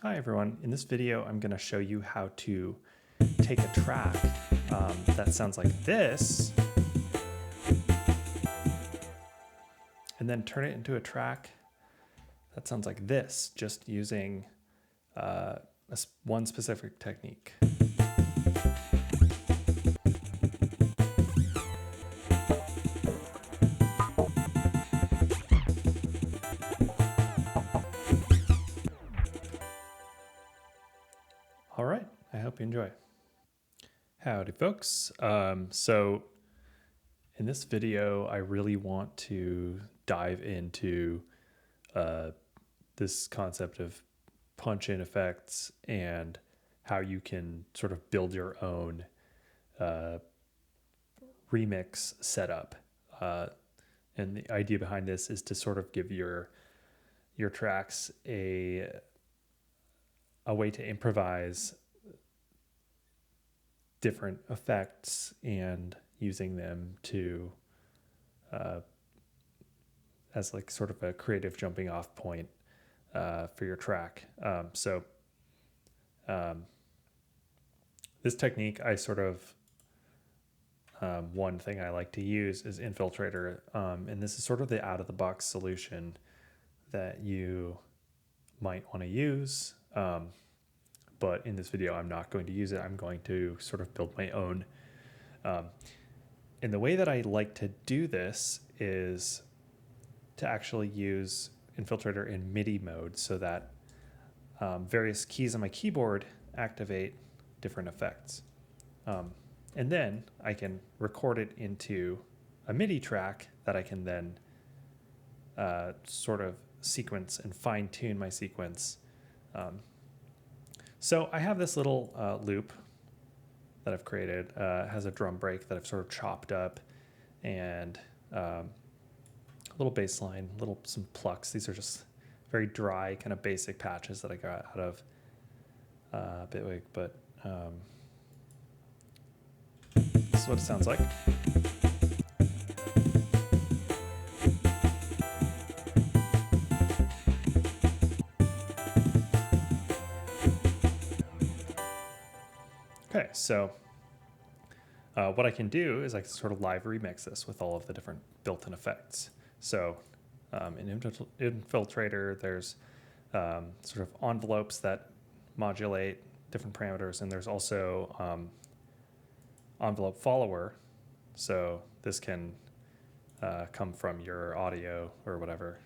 Hi everyone, in this video I'm going to show you how to take a track that sounds like this and then turn it into a track that sounds like this, just using one specific technique. All right, I hope you enjoy. Howdy folks. So in this video, I really want to dive into this concept of punch-in effects and how you can sort of build your own remix setup. And the idea behind this is to sort of give your tracks a way to improvise different effects and using them to as like sort of a creative jumping off point for your track. This technique, I sort of one thing I like to use is Infiltrator, and this is sort of the out-of-the-box solution that you might want to use. But in this video, I'm not going to use it. I'm going to sort of build my own. And the way that I like to do this is to actually use Infiltrator in MIDI mode so that various keys on my keyboard activate different effects. And then I can record it into a MIDI track that I can then sort of sequence and fine tune my sequence. So I have this little loop that I've created. It has a drum break that I've sort of chopped up, and a little bass line, some plucks. These are just very dry, kind of basic patches that I got out of Bitwig, but this is what it sounds like. Okay, so what I can do is I can sort of live remix this with all of the different built-in effects. So in Infiltrator, there's sort of envelopes that modulate different parameters, and there's also envelope follower. So this can come from your audio or whatever.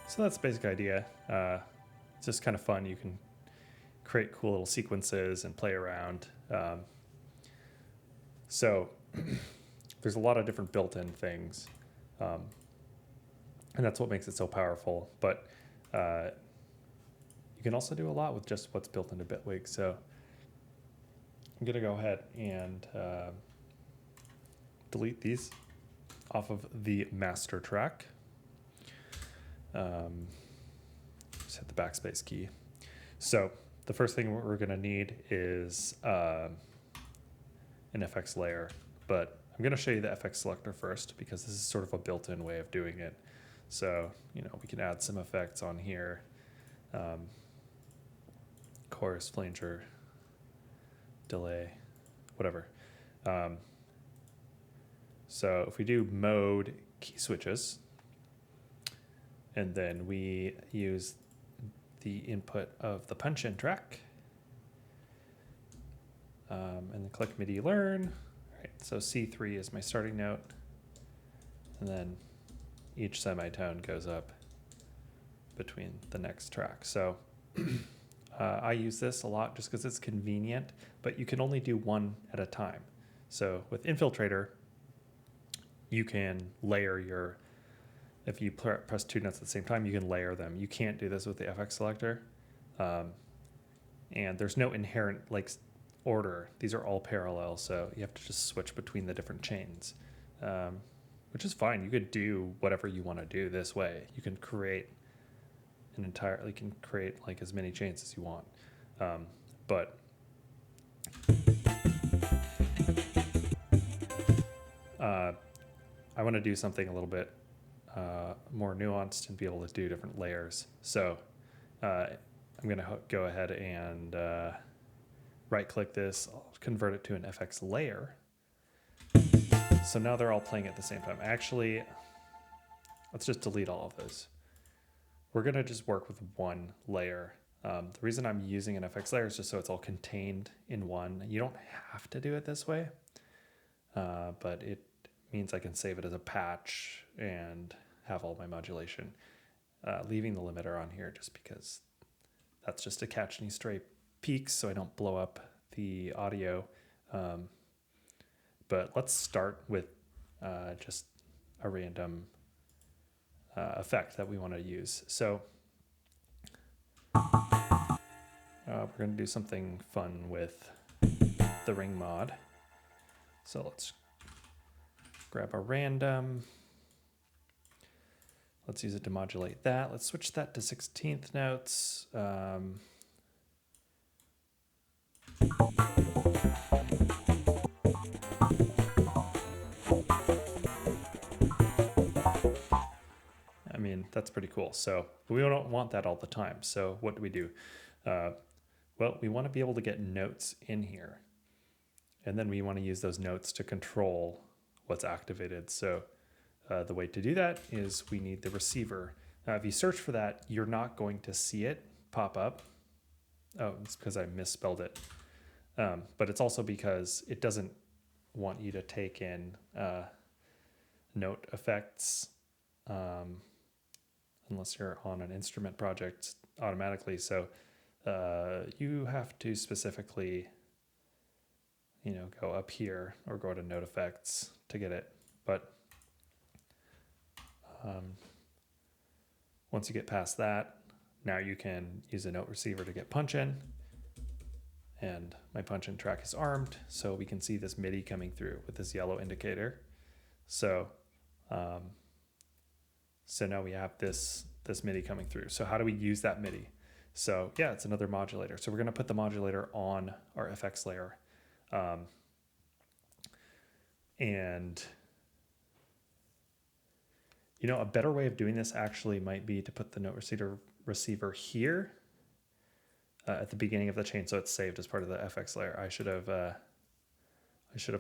So that's the basic idea. It's just kind of fun. You can create cool little sequences and play around. So there's a lot of different built-in things, and that's what makes it so powerful. But you can also do a lot with just what's built into Bitwig. So I'm going to go ahead and delete these off of the master track. Just hit the backspace key. So the first thing we're going to need is an FX layer, but I'm going to show you the FX selector first because this is sort of a built-in way of doing it. So, we can add some effects on here. Chorus, flanger, delay, whatever. So if we do mode key switches, and then we use the input of the punch-in track, and then click MIDI learn. All right, so C3 is my starting note, and then each semitone goes up between the next track. So I use this a lot just because it's convenient, but you can only do one at a time. So with Infiltrator, you can layer if you press two notes at the same time, you can layer them. You can't do this with the FX selector. And there's no inherent order. These are all parallel, so you have to just switch between the different chains, which is fine. You could do whatever you want to do this way. You can create as many chains as you want. But I want to do something a little bit more nuanced and be able to do different layers. So I'm going to go ahead and right click this, I'll convert it to an FX layer. So now they're all playing at the same time. Actually, let's just delete all of those. We're going to just work with one layer. The reason I'm using an FX layer is just so it's all contained in one. You don't have to do it this way, but it means I can save it as a patch and have all my modulation. Leaving the limiter on here just because that's just to catch any stray peaks so I don't blow up the audio. But let's start with just a random effect that we want to use. So we're going to do something fun with the ring mod. So let's grab a random. Let's use it to modulate that. Let's switch that to 16th notes. I mean, that's pretty cool. So we don't want that all the time. So what do? Well, we want to be able to get notes in here. And then we want to use those notes to control what's activated. So the way to do that is we need the receiver. Now, if you search for that, you're not going to see it pop up. Oh, it's because I misspelled it. But it's also because it doesn't want you to take in note effects unless you're on an instrument project automatically. So you have to specifically, go up here or go to note effects to get it. But once you get past that, now you can use a note receiver to get punch in. And my punch in track is armed, so we can see this MIDI coming through with this yellow indicator. So, so now we have this MIDI coming through. So how do we use that MIDI? So yeah, it's another modulator. So we're going to put the modulator on our FX layer. And a better way of doing this actually might be to put the note receiver here at the beginning of the chain, so it's saved as part of the FX layer. I should have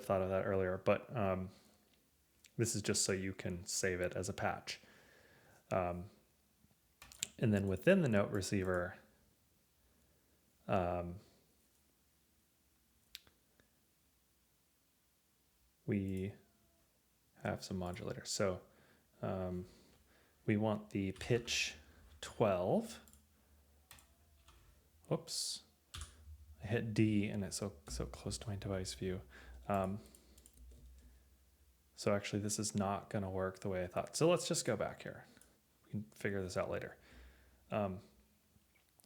thought of that earlier, but this is just so you can save it as a patch. And then within the note receiver, we have some modulators. So we want the pitch 12. Whoops, I hit D and it's so close to my device view. So actually this is not gonna work the way I thought. So let's just go back here. We can figure this out later.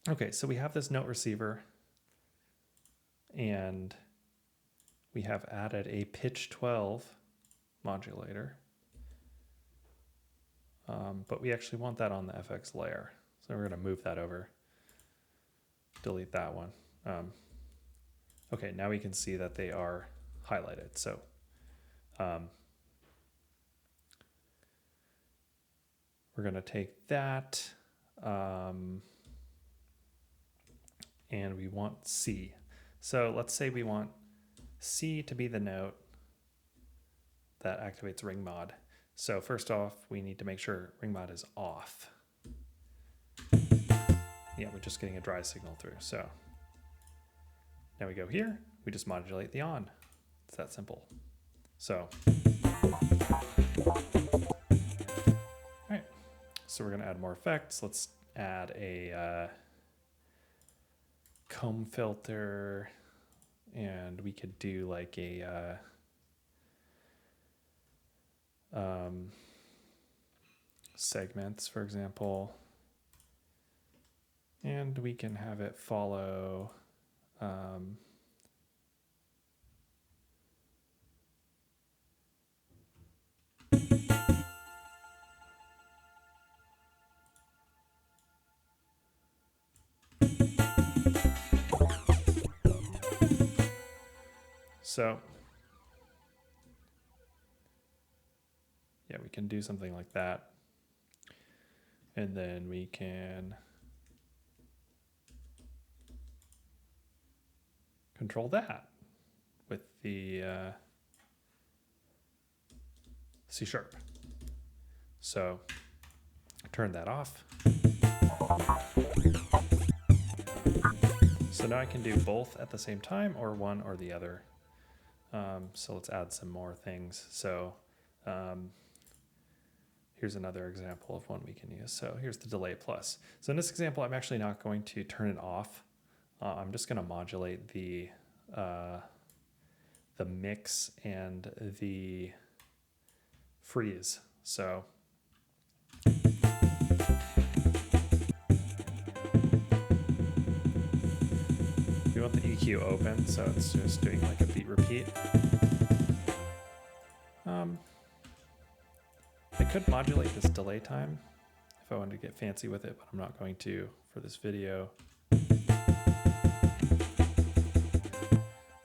Okay, so we have this note receiver and we have added a pitch 12 modulator. But we actually want that on the FX layer. So we're gonna move that over. Delete that one. Okay, now we can see that they are highlighted. So we're going to take that and we want C. So let's say we want C to be the note that activates ring mod. So first off, we need to make sure ring mod is off. Yeah, we're just getting a dry signal through. So now we go here, we just modulate the on. It's that simple. So, all right, so we're gonna add more effects. Let's add a comb filter, and we could do like a segments, for example. And we can have it follow so can do something like that. And then we can control that with the C#. So turn that off. So now I can do both at the same time, or one or the other. So let's add some more things. So here's another example of one we can use. So here's the delay plus. So in this example, I'm actually not going to turn it off. I'm just going to modulate the mix and the freeze. So we want the EQ open, so it's just doing like a beat repeat. I could modulate this delay time if I wanted to get fancy with it, but I'm not going to for this video.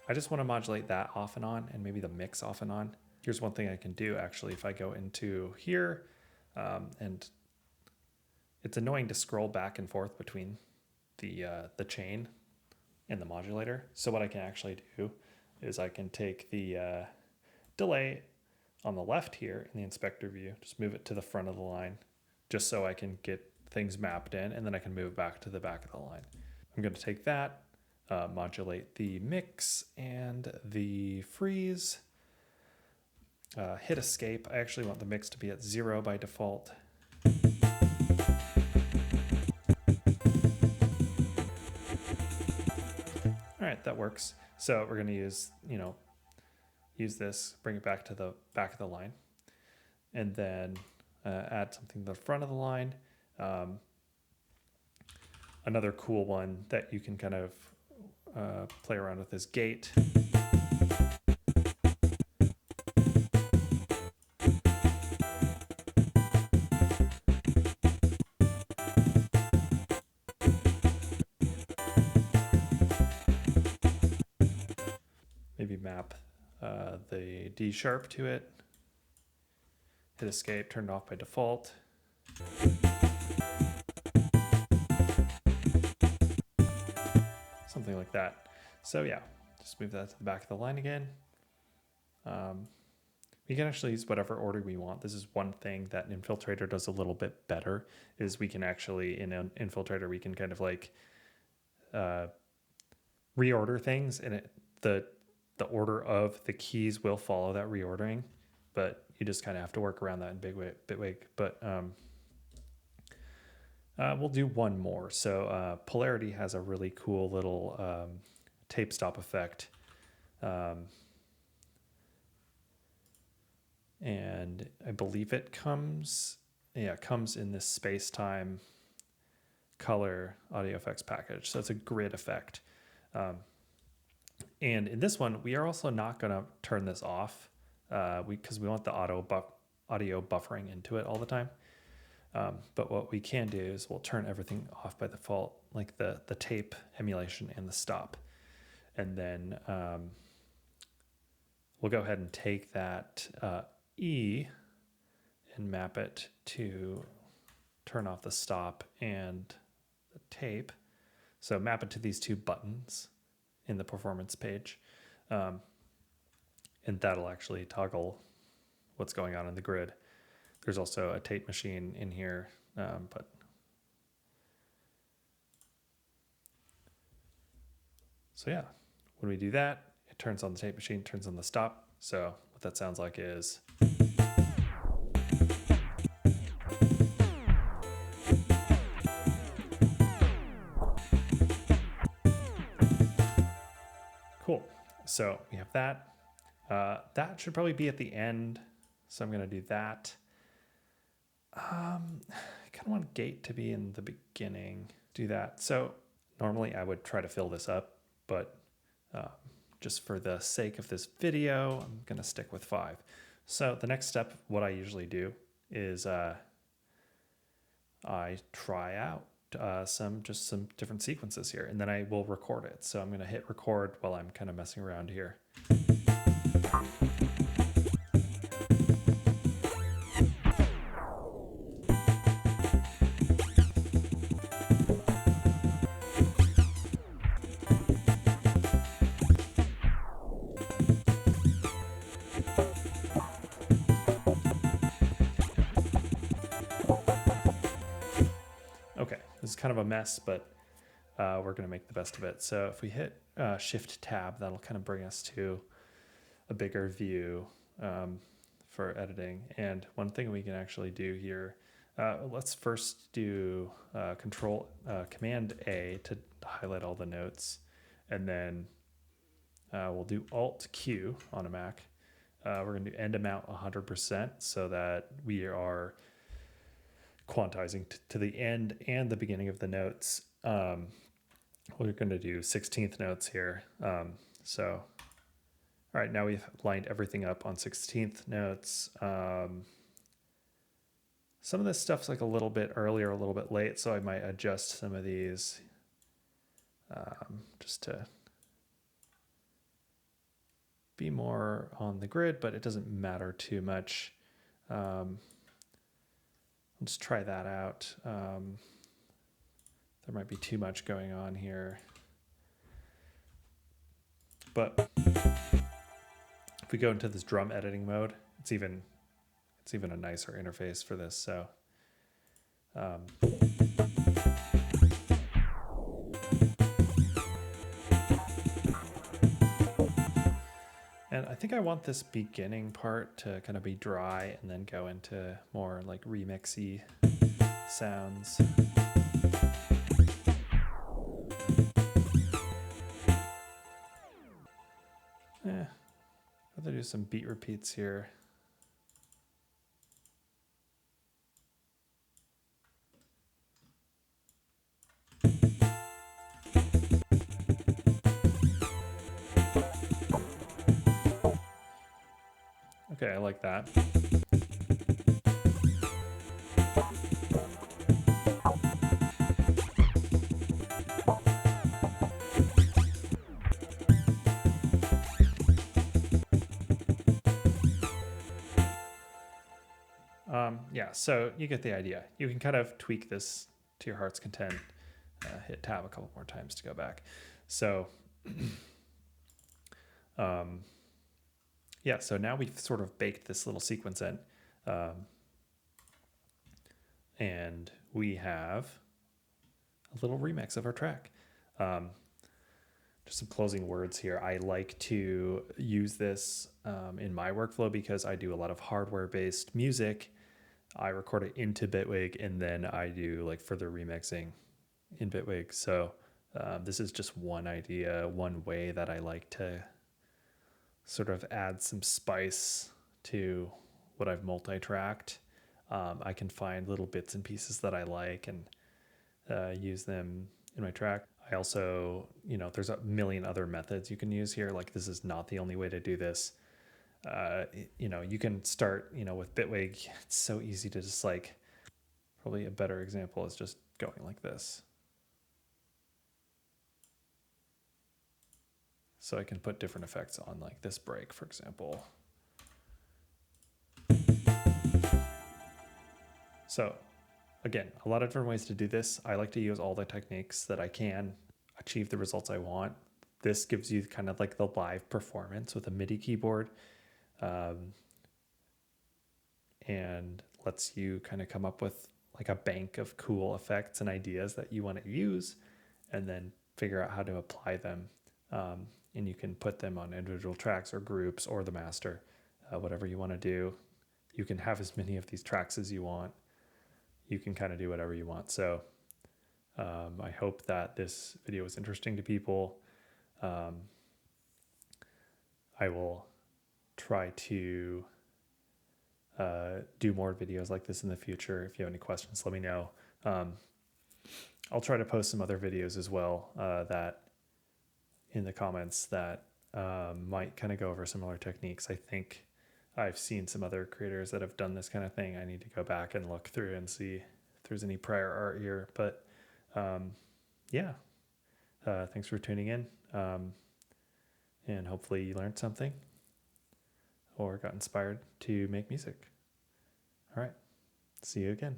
I just want to modulate that off and on, and maybe the mix off and on. Here's one thing I can do actually. If I go into here, and it's annoying to scroll back and forth between the chain and the modulator. So what I can actually do is I can take the delay on the left here in the inspector view, just move it to the front of the line, just so I can get things mapped in, and then I can move it back to the back of the line. I'm going to take that, modulate the mix and the freeze, hit escape. I actually want the mix to be at 0 by default. All right, that works. So we're going to use this, bring it back to the back of the line, and then add something to the front of the line. Another cool one that you can kind of play around with is gate. Maybe map the D# to it. Hit escape, turn it off by default. Something like that. So yeah, just move that to the back of the line again. We can actually use whatever order we want. This is one thing that an Infiltrator does a little bit better, is we can actually, in an Infiltrator, we can kind of like reorder things, and the order of the keys will follow that reordering, but you just kind of have to work around that in Bitwig. But we'll do one more. So Polarity has a really cool little tape stop effect. And I believe it comes in this space-time color audio effects package. So it's a grid effect. And in this one, we are also not going to turn this off because we want the audio buffering into it all the time. But what we can do is we'll turn everything off by default, like the tape emulation and the stop. And then we'll go ahead and take that E and map it to turn off the stop and the tape. So map it to these two buttons in the performance page. And that'll actually toggle what's going on in the grid. There's also a tape machine in here, but so yeah, when we do that, it turns on the tape machine, turns on the stop. So what that sounds like is cool. So we have that. That should probably be at the end. So I'm going to do that. I kind of want gate to be in the beginning. Do that. So normally I would try to fill this up, but just for the sake of this video, I'm going to stick with 5. So the next step, what I usually do is I try out some different sequences here, and then I will record it. So I'm going to hit record while I'm kind of messing around here. kind of a mess, but we're going to make the best of it. So if we hit Shift Tab, that'll kind of bring us to a bigger view for editing. And one thing we can actually do here, let's first do Command A to highlight all the notes, and then we'll do Alt Q on a Mac. We're going to do end amount 100% so that we are quantizing to the end and the beginning of the notes. We're going to do 16th notes here. So, all right, now we've lined everything up on 16th notes. Some of this stuff's like a little bit early or a little bit late, so I might adjust some of these just to be more on the grid, but it doesn't matter too much. Let's try that out. There might be too much going on here. But if we go into this drum editing mode, it's even a nicer interface for this. So and I think I want this beginning part to kind of be dry and then go into more like remixy sounds. I'll do some beat repeats here. Okay, I like that. Yeah, so you get the idea. You can kind of tweak this to your heart's content. Hit tab a couple more times to go back. So, yeah, so now we've sort of baked this little sequence in. And we have a little remix of our track. Just some closing words here. I like to use this in my workflow because I do a lot of hardware-based music. I record it into Bitwig, and then I do like further remixing in Bitwig. So this is just one idea, one way that I like to sort of add some spice to what I've multi-tracked. I can find little bits and pieces that I like and use them in my track. I also, there's a million other methods you can use here. Like this is not the only way to do this. You can start, with Bitwig. It's so easy to just probably a better example is just going like this. So I can put different effects on like this break, for example. So again, a lot of different ways to do this. I like to use all the techniques that I can achieve the results I want. This gives you kind of like the live performance with a MIDI keyboard. And lets you kind of come up with like a bank of cool effects and ideas that you want to use and then figure out how to apply them. And you can put them on individual tracks or groups or the master, whatever you want to do. You can have as many of these tracks as you want. You can kind of do whatever you want. So I hope that this video was interesting to people. I will try to do more videos like this in the future. If you have any questions, let me know. I'll try to post some other videos as well that in the comments that might kind of go over similar techniques. I think I've seen some other creators that have done this kind of thing. I need to go back and look through and see if there's any prior art here. But yeah, thanks for tuning in. And hopefully you learned something or got inspired to make music. All right. See you again.